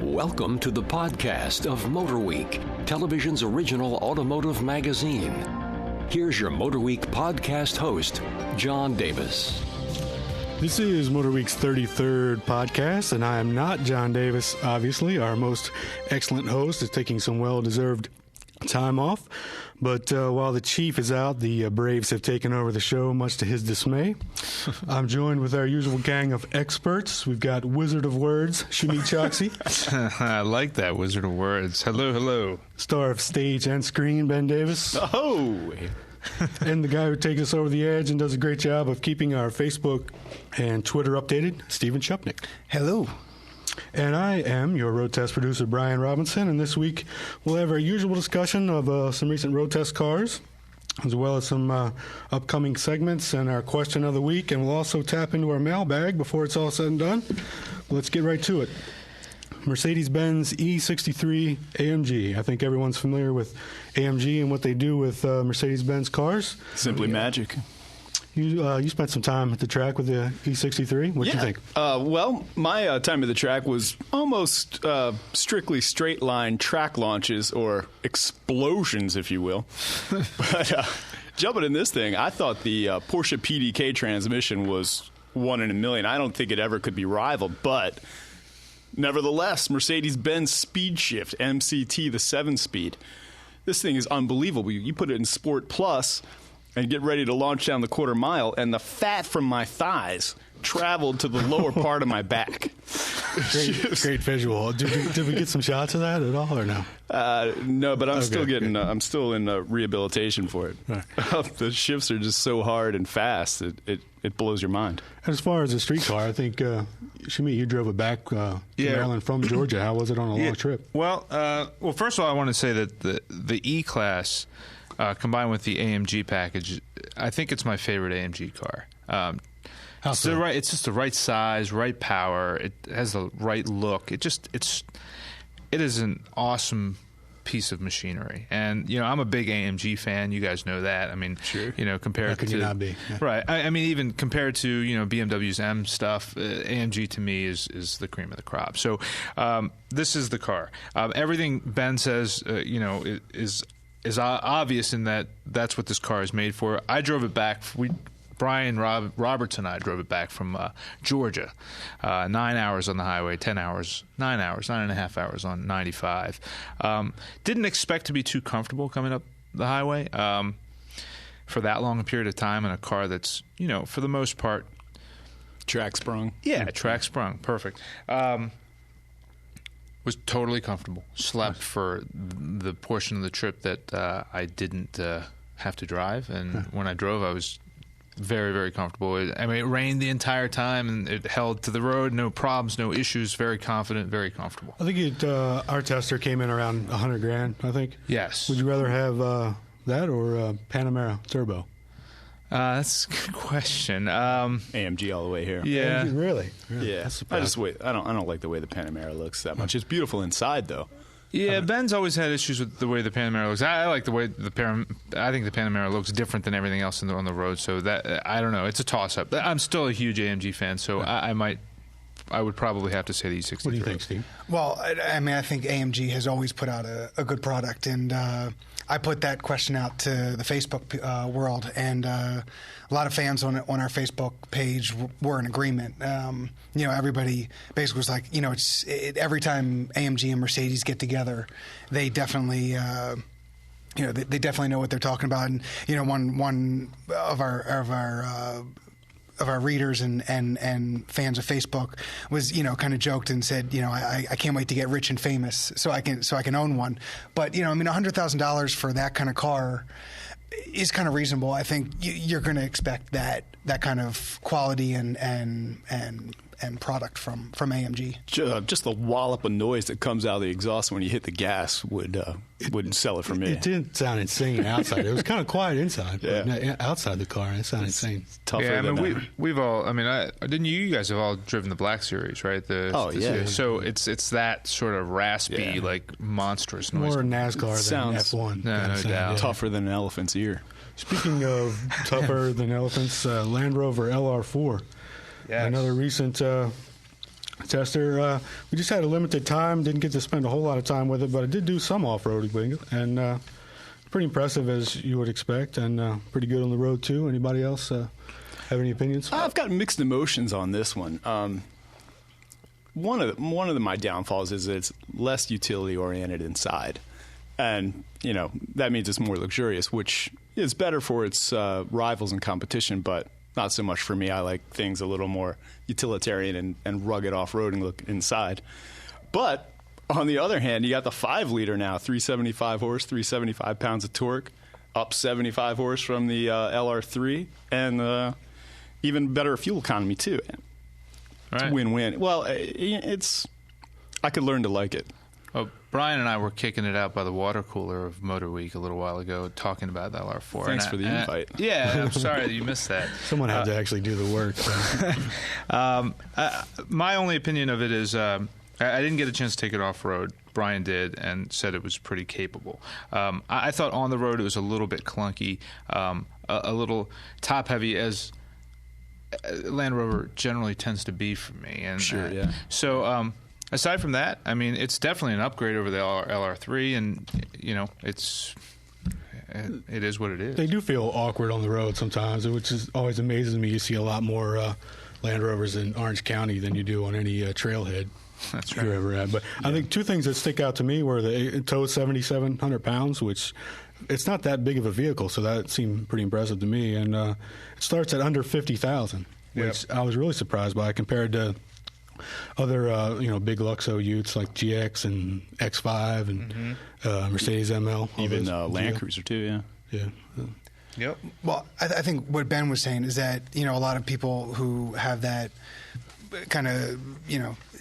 Welcome to the podcast of MotorWeek, television's original automotive magazine. Here's your MotorWeek podcast host, John Davis. This is MotorWeek's 33rd podcast, and I am not John Davis, obviously. Our most excellent host is taking some well-deserved time off. But while the chief is out, the Braves have taken over the show, much to his dismay. I'm joined with our usual gang of experts. We've got Wizard of Words, Shamit Choksey. I like that, Wizard of Words. Hello, hello. Star of stage and screen, Ben Davis. Oh! And the guy who takes us over the edge and does a great job of keeping our Facebook and Twitter updated, Steven Chupnick. Hello. And I am your road test producer, Brian Robinson, and this week we'll have our usual discussion of some recent road test cars, as well as some upcoming segments and our question of the week, and we'll also tap into our mailbag before it's all said and done. Let's get right to it. Mercedes-Benz E63 AMG. I think everyone's familiar with AMG and what they do with Mercedes-Benz cars. Simply magic. You spent some time at the track with the E63. What do you think? Well, my time at the track was almost strictly straight line track launches or explosions, if you will. But jumping in this thing, I thought the Porsche PDK transmission was one in a million. I don't think it ever could be rivaled, but nevertheless, Mercedes-Benz Speed Shift MCT, the 7-speed. This thing is unbelievable. You put it in Sport Plus and get ready to launch down the quarter mile, and the fat from my thighs traveled to the lower part of my back. Great visual. Did we get some shots of that at all, or no? No, but I'm still getting. I'm still in rehabilitation for it. Right. The shifts are just so hard and fast. It blows your mind. As far as a street car, I think Shamit, you drove it back to Maryland from Georgia. How was it on a long trip? Well, first of all, I want to say that the E-Class combined with the AMG package, I think it's my favorite AMG car. It's just the right size, right power. It has the right look. It is an awesome piece of machinery. And I'm a big AMG fan. You guys know that. I mean, sure. Compared How could to you not be? Yeah. Right. I mean, even compared to BMW's M stuff, AMG to me is the cream of the crop. So this is the car. Everything Ben says, is obvious in that that's what this car is made for. I drove it back. Brian Roberts and I drove it back from Georgia. 9 hours on the highway, 9 and a half hours on 95. Didn't expect to be too comfortable coming up the highway for that long a period of time in a car that's, for the most part, track sprung. Yeah, track sprung. Perfect. Was totally comfortable. Slept for the portion of the trip that I didn't have to drive, and when I drove, I was very, very comfortable. I mean, it rained the entire time, and it held to the road. No problems, no issues. Very confident, very comfortable. I think our tester came in around $100,000. I think. Yes. Would you rather have that or Panamera Turbo? That's a good question. AMG all the way here. Yeah. AMG, really? Yeah. I don't like the way the Panamera looks that much. It's beautiful inside, though. Yeah, Ben's always had issues with the way the Panamera looks. I like the way I think the Panamera looks different than everything else on the road. So that I don't know. It's a toss-up. I'm still a huge AMG fan, so I would probably have to say the E63. What do you think, Steve? Well, I mean, I think AMG has always put out a good product, and I put that question out to the Facebook world, and a lot of fans on our Facebook page were in agreement. Everybody basically was like, every time AMG and Mercedes get together, they definitely. They definitely know what they're talking about, and one of our readers and fans of Facebook was kind of joked and said I can't wait to get rich and famous so I can own one. But $100,000 for that kind of car is kind of reasonable. I think you're going to expect that kind of quality and product from AMG. Just the wallop of noise that comes out of the exhaust when you hit the gas wouldn't sell it for me. It didn't sound insane outside. It was kind of quiet inside, but outside the car, it sounded insane. Tougher than we've all. I mean, didn't you guys have all driven the Black Series, right? So it's that sort of raspy, like monstrous noise. More NASCAR than F1. No doubt. Tougher than an elephant's ear. Speaking of tougher than elephants, Land Rover LR4. Yes. Another recent tester. We just had a limited time, didn't get to spend a whole lot of time with it, but I did do some off-roading with it, and pretty impressive as you would expect, and pretty good on the road too. Anybody else have any opinions? I've got mixed emotions on this one. One of my downfalls is that it's less utility-oriented inside. And, that means it's more luxurious, which is better for its rivals in competition, but not so much for me. I like things a little more utilitarian and rugged off-roading look inside. But on the other hand, you got the 5-liter now, 375 horse, 375 pounds of torque, up 75 horse from the LR3, and even better fuel economy, too. It's a win-win. Well, I could learn to like it. Well, Brian and I were kicking it out by the water cooler of MotorWeek a little while ago, talking about the LR4. Thanks for the invite. I'm sorry that you missed that. Someone had to actually do the work. So. My only opinion of it is I didn't get a chance to take it off-road. Brian did and said it was pretty capable. I thought on the road it was a little bit clunky, a little top-heavy, as Land Rover generally tends to be for me. And, sure, yeah. So... aside from that, I mean, it's definitely an upgrade over the LR3, and it is what it is. They do feel awkward on the road sometimes, which is always amazes me. You see a lot more Land Rovers in Orange County than you do on any trailhead. That's right. You're ever at. But yeah. I think two things that stick out to me were it tows 7,700 pounds, which it's not that big of a vehicle, so that seemed pretty impressive to me. And it starts at under 50,000, which I was really surprised by compared to other big Luxo utes like GX and X5 and Mercedes ML, even Land Cruiser too. Yeah. Yep. Well, I think what Ben was saying is that a lot of people who have that kind of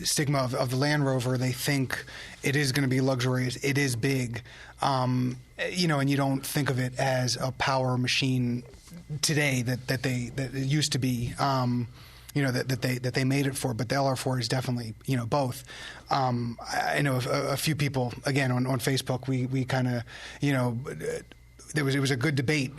stigma of the Land Rover, they think it is going to be luxurious, it is big, and you don't think of it as a power machine today that it used to be. That they made it for, but the LR4 is definitely both. I know a few people again on Facebook. We kind of it was a good debate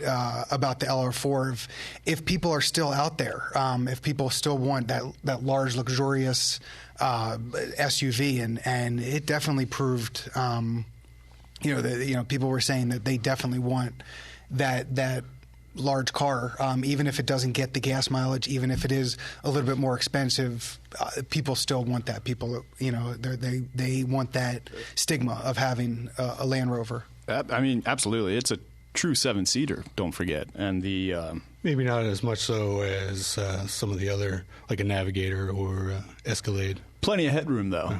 about the LR4. If people are still out there, if people still want that large luxurious SUV, and it definitely proved. People were saying that they definitely want that large car, even if it doesn't get the gas mileage, even if it is a little bit more expensive, people still want that. People, they want that stigma of having a Land Rover. I mean, absolutely. It's a true 7-seater, don't forget. And the maybe not as much so as some of the other, like a Navigator or Escalade. Plenty of headroom, though.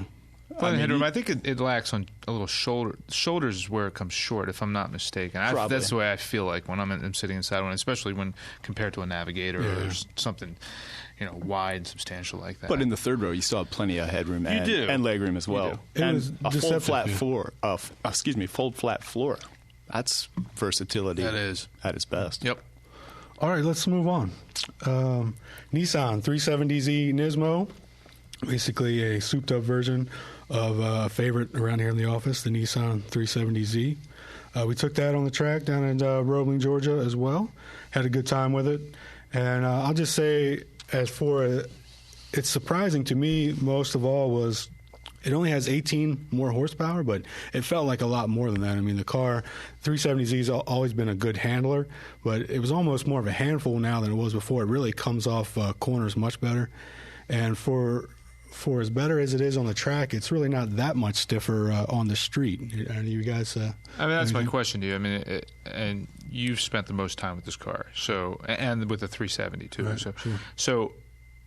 Headroom. I think it lacks on a little shoulder. Shoulders is where it comes short, if I'm not mistaken. That's the way I feel like when I'm sitting inside one, especially when compared to a Navigator or something, wide and substantial like that. But in the third row, you still have plenty of headroom and legroom as well. And a full flat floor. That's versatility. That is at its best. Yep. All right, let's move on. Nissan 370Z NISMO. Basically a souped-up version of a favorite around here in the office, the Nissan 370Z. We took that on the track down in Roebling, Georgia as well. Had a good time with it. And I'll just say, it's surprising to me most of all was it only has 18 more horsepower, but it felt like a lot more than that. I mean, the car, 370Z has always been a good handler, but it was almost more of a handful now than it was before. It really comes off corners much better. And for as better as it is on the track, it's really not that much stiffer on the street. And you guys, that's my question to you. I mean, and you've spent the most time with this car, and with the 370 too. Right, sure. So,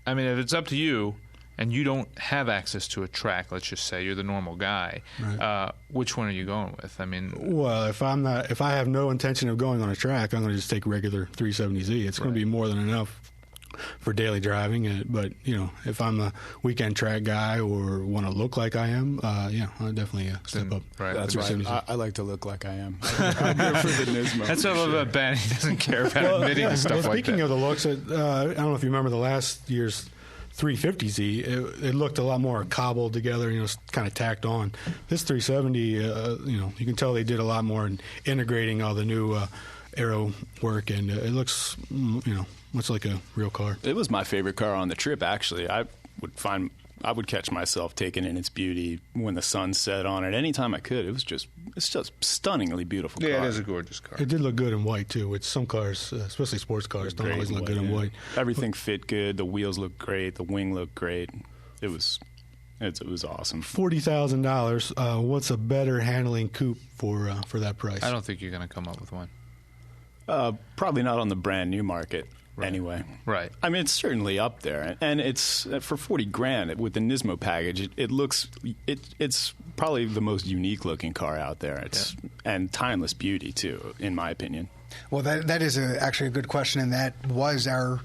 I mean, if it's up to you, and you don't have access to a track, let's just say you're the normal guy, right. Which one are you going with? I mean, well, if I have no intention of going on a track, I'm going to just take regular 370Z. It's going to be more than enough for daily driving. But if I'm a weekend track guy or want to look like I am, I'll definitely step up. Right, that's right. I like to look like I am. I'm here for the NISMO. That's what I love about Ben. He doesn't care about admitting stuff like that. Speaking of the looks, I don't know if you remember the last year's 350Z, it looked a lot more cobbled together, kind of tacked on. This 370, you can tell they did a lot more in integrating all the new aero work, and it looks, much like a real car. It was my favorite car on the trip, actually. I would find I would catch myself taking in its beauty when the sun set on it. Anytime I could, it's just stunningly beautiful car. Yeah, it is a gorgeous car. It did look good in white too, which some cars, especially sports cars, don't always look good in white. Everything fit good. The wheels looked great. The wing looked great. It was awesome. $40,000. What's a better handling coupe for that price? I don't think you're going to come up with one. Probably not on the brand new market. Right. Anyway, right. I mean, it's certainly up there, and it's for $40,000 with the Nismo package. It's probably the most unique looking car out there. And timeless beauty too, in my opinion. Well, that is actually a good question, and that was our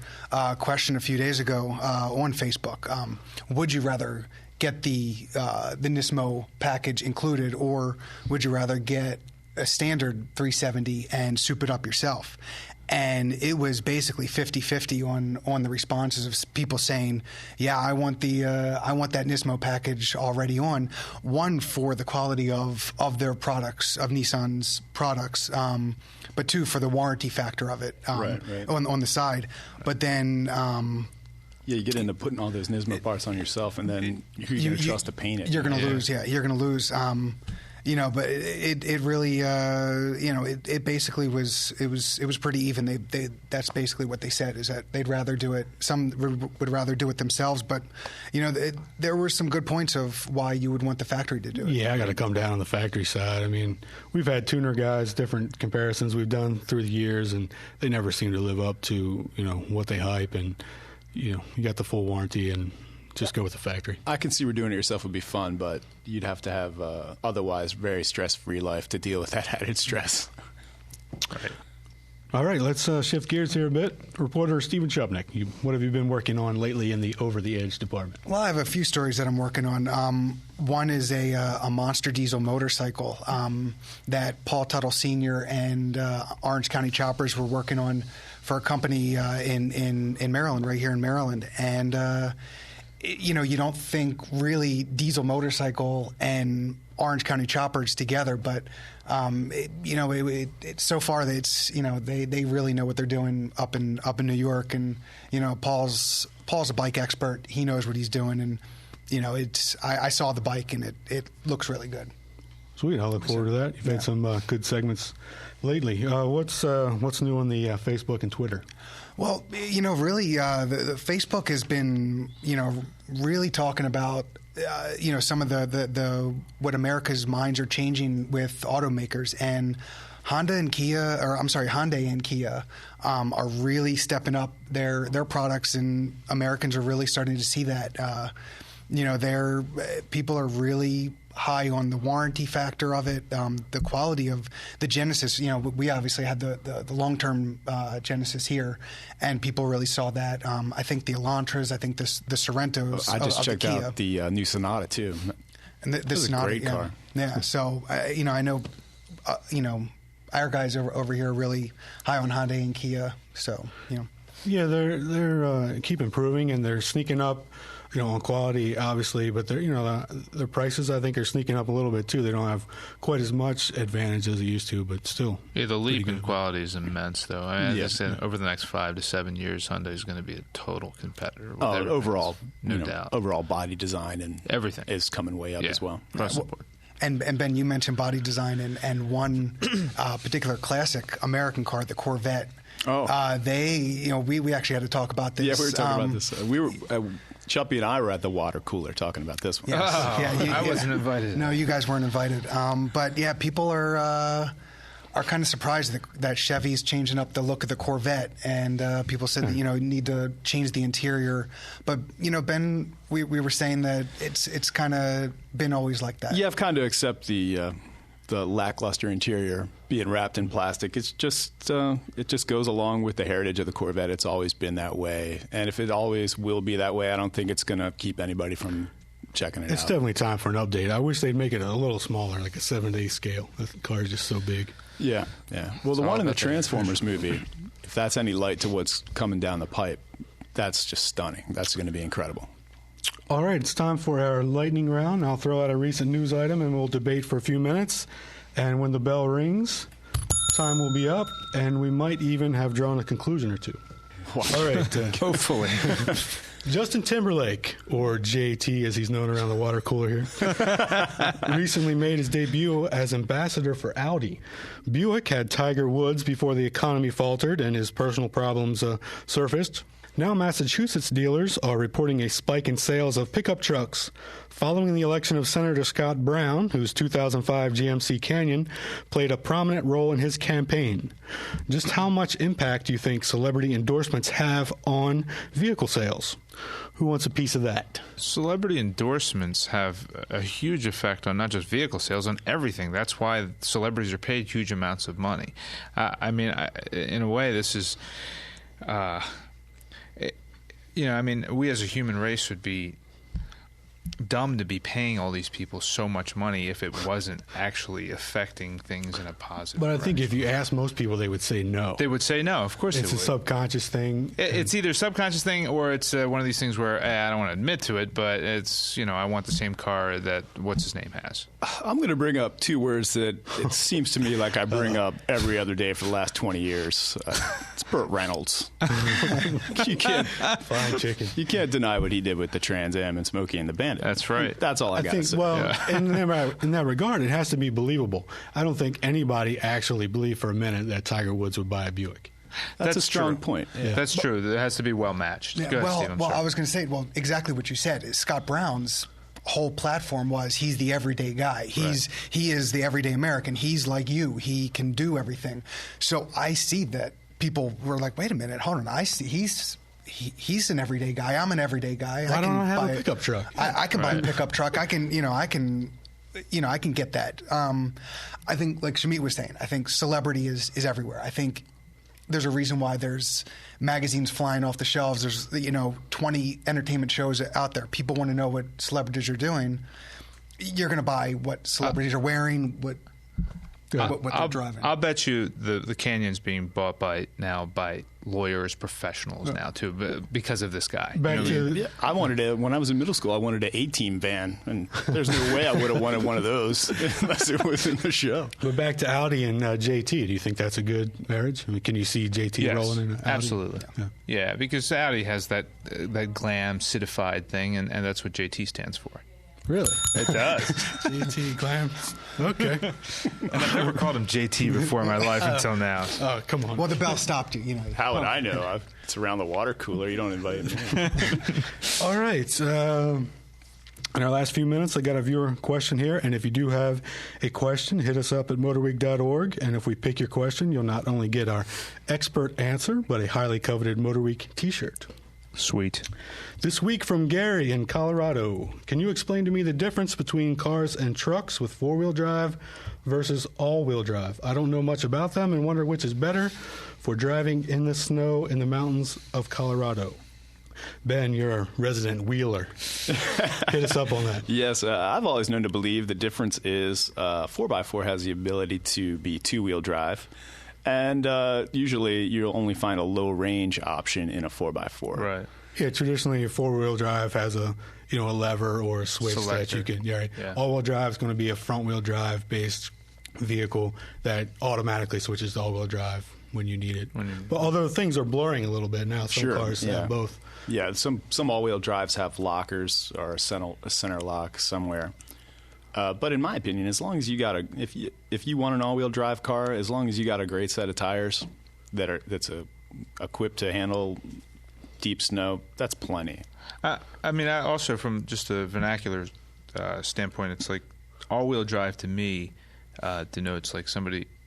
question a few days ago on Facebook. Would you rather get the Nismo package included, or would you rather get a standard 370 and soup it up yourself? And it was basically 50-50 on the responses of people saying, "Yeah, I want that Nismo package already on." One, for the quality of their products, of Nissan's products, but two, for the warranty factor of it right. on the side. But then. Yeah, you get into putting all those Nismo parts on yourself, and then who are you going to trust to paint it? You're going to lose. Yeah, you're going to lose. But it really, it basically was pretty even. That's basically what they said, is that they'd rather do it. Some would rather do it themselves, but there were some good points of why you would want the factory to do it. Yeah, I got to come down on the factory side. I mean, we've had tuner guys, different comparisons we've done through the years, and they never seem to live up to what they hype, and you got the full warranty and. Just go with the factory. I can see where doing it yourself would be fun, but you'd have to have otherwise very stress-free life to deal with that added stress. Right. All right, let's shift gears here a bit. Reporter Steven Chupnick, what have you been working on lately in the over-the-edge department? Well, I have a few stories that I'm working on. One is a monster diesel motorcycle that Paul Tuttle Sr. and Orange County Choppers were working on for a company in Maryland, right here in Maryland. And you don't think really diesel motorcycle and Orange County Choppers together, but it's so far that it's they really know what they're doing up in New York, and Paul's a bike expert. He knows what he's doing, and I saw the bike and it looks really good. Sweet, I'll look forward to that. You've had some good segments lately. What's new on the Facebook and Twitter? Well, really, the Facebook has been, really talking about, some of the what America's minds are changing with automakers, and Hyundai and Kia are really stepping up their products, and Americans are really starting to see that. People are really high on the warranty factor of it, the quality of the Genesis. We obviously had the long-term Genesis here, and people really saw that. I think the Elantras, I think the Sorrentos. I just checked the Kia. out the new Sonata too. And the Sonata, a great car. Yeah. So I know, our guys over here are really high on Hyundai and Kia. So Yeah, they're keep improving, and they're sneaking up. On quality, obviously, but their prices, I think, are sneaking up a little bit too. They don't have quite as much advantage as they used to, but still. Yeah, the leap in quality is immense, though. Over the next 5 to 7 years, Hyundai is going to be a total competitor. Overall, no doubt. Overall body design and everything is coming way up as well. Across the board. And Ben, you mentioned body design, and one particular classic American car, the Corvette. Oh, we actually had to talk about this. Yeah, we were talking about this. We were. Chuppy and I were at the water cooler talking about this one. Yes. I wasn't invited. No, you guys weren't invited. But yeah, people are kind of surprised that Chevy's changing up the look of the Corvette, and people said that you need to change the interior. But Ben, we were saying that it's kind of been always like that. Yeah, I've kind of accept the lackluster interior being wrapped in plastic. It's just it just goes along with the heritage of the Corvette. It's always been that way, and if it always will be that way, I don't think it's going to keep anybody from checking it out. It's definitely time for an update. I wish they'd make it a little smaller, like a 7-day scale. The car is just so big. Yeah. Well, the one in the Transformers movie, if that's any light to what's coming down the pipe, that's just stunning. That's going to be incredible. All right, it's time for our lightning round. I'll throw out a recent news item, and we'll debate for a few minutes. And when the bell rings, time will be up, and we might even have drawn a conclusion or two. Wow. All right. Hopefully. Justin Timberlake, or JT as he's known around the water cooler here, recently made his debut as ambassador for Audi. Buick had Tiger Woods before the economy faltered and his personal problems surfaced. Now Massachusetts dealers are reporting a spike in sales of pickup trucks following the election of Senator Scott Brown, whose 2005 GMC Canyon played a prominent role in his campaign. Just how much impact do you think celebrity endorsements have on vehicle sales? Who wants a piece of that? Celebrity endorsements have a huge effect on not just vehicle sales, on everything. That's why celebrities are paid huge amounts of money. In a way, this is... we as a human race would be dumb to be paying all these people so much money if it wasn't actually affecting things in a positive way. But I think if you ask most people, they would say no. They would say no, of course they would. It's a subconscious thing. It's either a subconscious thing or it's one of these things where I don't want to admit to it, but it's, I want the same car that what's-his-name has. I'm going to bring up two words that it seems to me like I bring up every other day for the last 20 years. It's Burt Reynolds. You can't deny what he did with the Trans Am and Smokey and the Bandit. That's right. That's all I got to say. Well, in that regard, it has to be believable. I don't think anybody actually believed for a minute that Tiger Woods would buy a Buick. That's a strong point. Yeah. That's true. It has to be well matched. Yeah, Go ahead, Steve, I was going to say, exactly what you said. Scott Brown's whole platform was he's the everyday guy. He is the everyday American. He's like you. He can do everything. So I see that people were like, wait a minute, hold on. I see he's an everyday guy. I'm an everyday guy. Why don't I have a pickup truck? I can buy a pickup truck. I can get that. I think, like Shamit was saying, I think celebrity is everywhere. I think there's a reason why there's magazines flying off the shelves. There's 20 entertainment shows out there. People want to know what celebrities are doing. You're going to buy what celebrities are wearing, what they're driving. I'll bet you the Canyon's being bought by lawyers, professionals now too, because of this guy. I wanted when I was in middle school, I wanted an A-Team van, and there's no way I would have wanted one of those unless it was in the show. But back to Audi and JT, do you think that's a good marriage? I mean, can you see JT rolling in Audi? Absolutely. Yeah, because Audi has that glam, citified thing, and that's what JT stands for. Really? It does. JT Glam. Okay. And I've never called him JT before in my life until now. Oh, come on. Well, the bell stopped you. How would I know? It's around the water cooler. You don't invite me. All right. In our last few minutes, I got a viewer question here. And if you do have a question, hit us up at MotorWeek.org. And if we pick your question, you'll not only get our expert answer, but a highly coveted MotorWeek T-shirt. Sweet. This week from Gary in Colorado. Can you explain to me the difference between cars and trucks with four-wheel drive versus all-wheel drive? I don't know much about them and wonder which is better for driving in the snow in the mountains of Colorado. Ben, you're a resident wheeler. Hit us up on that. Yes, I've always known to believe the difference is 4x4 has the ability to be two-wheel drive. And usually you'll only find a low-range option in a 4x4. Right. Yeah, traditionally a four-wheel drive has a lever or a switch that you can. Yeah, right. Yeah. All-wheel drive is going to be a front-wheel drive based vehicle that automatically switches to all-wheel drive when you need it. But although things are blurring a little bit now, some cars have both. Yeah, some all-wheel drives have lockers or a center lock somewhere. But in my opinion, as long as you got if you want an all-wheel drive car, as long as you got a great set of tires that's equipped to handle deep snow, that's plenty. I also from just a vernacular standpoint, it's like all-wheel drive to me denotes like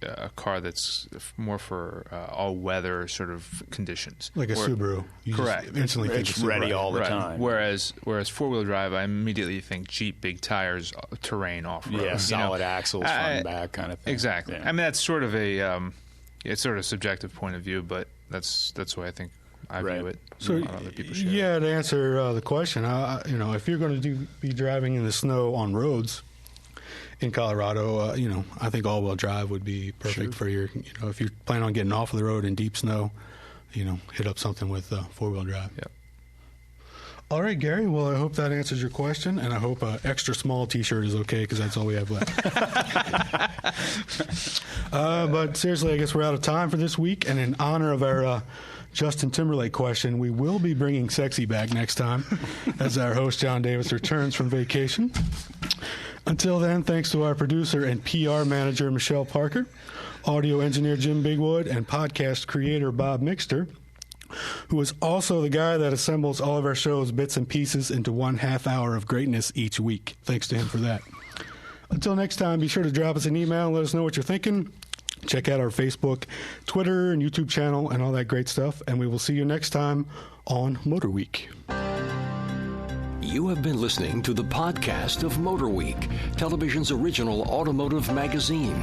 a car that's more for all-weather sort of conditions. Like a Subaru. Correct. Instantly think it's ready all the time. Whereas four-wheel drive, I immediately think Jeep, big tires, terrain, off-road. Yeah, solid axles, front and back kind of thing. Exactly. Yeah. I mean, that's sort of it's sort of a subjective point of view, but that's the way I think I view it. So, other people share to answer the question, if you're going to be driving in the snow on roads in Colorado, I think all-wheel drive would be perfect for your, if you plan on getting off of the road in deep snow, hit up something with four-wheel drive. Yep. All right, Gary. Well, I hope that answers your question, and I hope an extra small T-shirt is okay because that's all we have left. But seriously, I guess we're out of time for this week, and in honor of our Justin Timberlake question, we will be bringing Sexy back next time as our host John Davis returns from vacation. Until then, thanks to our producer and PR manager Michelle Parker, audio engineer Jim Bigwood, and podcast creator Bob Mixter, who is also the guy that assembles all of our shows bits and pieces into 1/2 hour of greatness each week. Thanks to him for that. Until next time, be sure to drop us an email and let us know what you're thinking. Check out our Facebook, Twitter, and YouTube channel and all that great stuff. And we will see you next time on MotorWeek. You have been listening to the podcast of MotorWeek, television's original automotive magazine.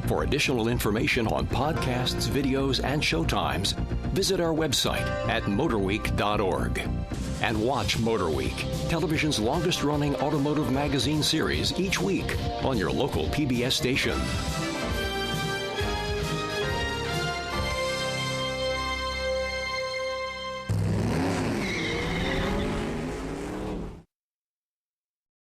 For additional information on podcasts, videos, and showtimes, visit our website at motorweek.org. And watch MotorWeek, television's longest-running automotive magazine series each week on your local PBS station.